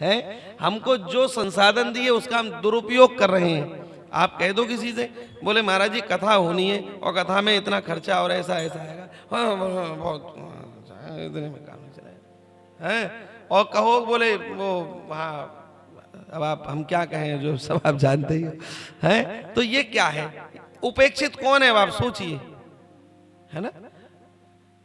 है। हमको जो संसाधन दिए उसका हम दुरुपयोग कर रहे हैं। आप कह दो किसी से, बोले महाराज जी कथा होनी है और कथा में इतना खर्चा और ऐसा ऐसा आएगा, हाँ बहुत इतने में काम नहीं चलेगा है। और कहो बोले वो वहाँ, अब आप हम क्या कहें, जो सब आप जानते ही हो हैं। तो ये क्या है, उपेक्षित कौन है अब आप सोचिए, है ना।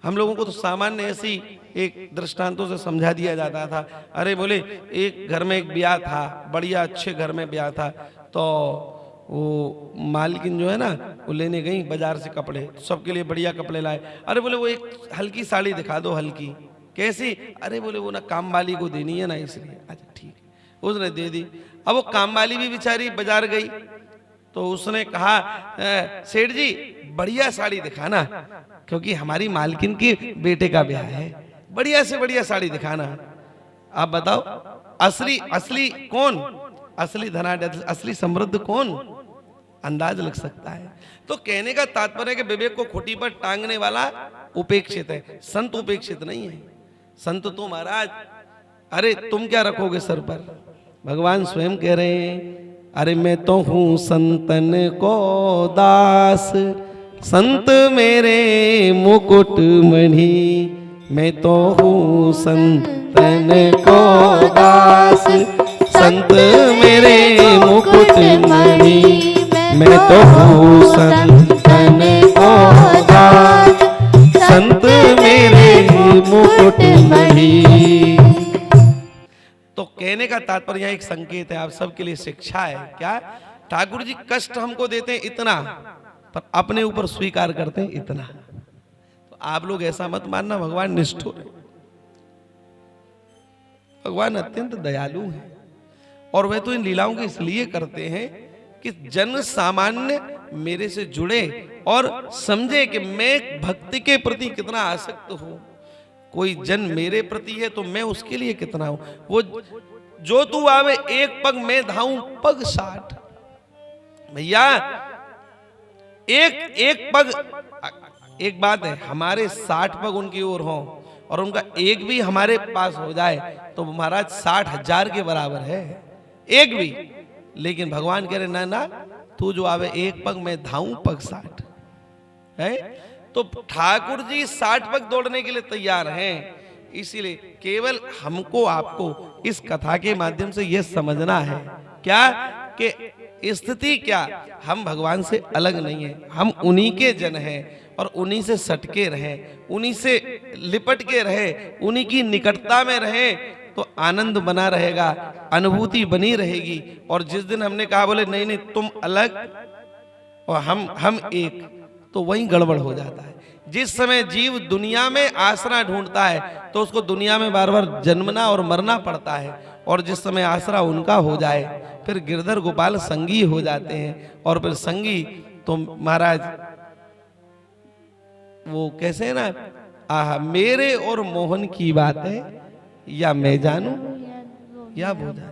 हम लोगों को तो सामान्य ऐसी एक दृष्टांतों से समझा दिया जाता था। अरे बोले एक घर में एक ब्याह था, बढ़िया अच्छे घर में ब्याह था, तो वो मालकिन जो है ना वो लेने गई बाजार से कपड़े, तो सबके लिए बढ़िया कपड़े लाए। अरे बोले वो एक हल्की साड़ी दिखा दो, हल्की कैसी, अरे बोले वो ना काम वाली को देनी है ना इसलिए। अच्छा ठीक है, उसने दे दी। अब वो काम वाली भी बेचारी बाजार गई, तो उसने कहा सेठ जी बढ़िया साड़ी दिखाना, क्योंकि हमारी मालकिन के बेटे का ब्याह है, बढ़िया से बढ़िया साड़ी दिखाना। आप बताओ असली असली कौन, असली धनाढ्य असली समृद्ध कौन, अंदाज लग सकता है। तो कहने का तात्पर्य कि विवेक को खुटी पर टांगने वाला उपेक्षित है, संत उपेक्षित नहीं है। संत तो महाराज, अरे तुम क्या रखोगे सर पर, भगवान स्वयं कह रहे हैं अरे मैं तो हूं संतन को दास, संत मेरे मुकुट मणि, मैं तो हूं संतन को दास, संत मेरे मुकुट मणि, मैं तो हूं संतन को दास, संत मेरे मुकुट मणि। तो कहने का तात्पर्य एक संकेत है, आप सबके लिए शिक्षा है। क्या ठाकुर जी कष्ट हमको देते हैं इतना, पर अपने ऊपर स्वीकार करते हैं इतना। तो आप लोग ऐसा मत मानना भगवान निष्ठुर है, भगवान अत्यंत दयालु है। और वह तो इन लीलाओं को इसलिए करते हैं कि जन सामान्य मेरे से जुड़े और समझे कि मैं भक्ति के प्रति कितना आसक्त हूं। कोई जन मेरे प्रति है तो मैं उसके लिए कितना हूं। वो जो तू आवे एक पग मैं धाऊं पग 60। भैया एक एक पग, एक बात है हमारे 60 पग उनकी ओर हों और उनका एक भी हमारे पास हो जाए तो महाराज 60,000 के बराबर है एक भी। लेकिन भगवान कह रहे ना ना, तू जो आवे एक पग मैं धाऊं पग 60 है। तो ठाकुर जी 60 पग दौड़ने के लिए तैयार हैं। इसीलिए केवल हमको आपको इस कथा के माध्यम से यह समझना है क्या कि स्थिति क्या, हम भगवान से अलग नहीं है, हम उन्हीं के जन हैं और उन्हीं से सटके रहे, उन्हीं से लिपट के रहे, उन्हीं की निकटता में रहे तो आनंद बना रहेगा, अनुभूति बनी रहेगी। और जिस दिन हमने कहा बोले नहीं नहीं तुम अलग और हम एक, तो वहीं गड़बड़ हो जाता है। जिस समय जीव दुनिया में आसरा ढूंढता है तो उसको दुनिया में बार बार जन्मना और मरना पड़ता है, और जिस समय आसरा उनका हो जाए फिर गिरधर गोपाल संगी हो जाते हैं। और फिर संगी तो महाराज वो कैसे है ना, मेरे और मोहन की बात है या मैं जानूं या वो जाने।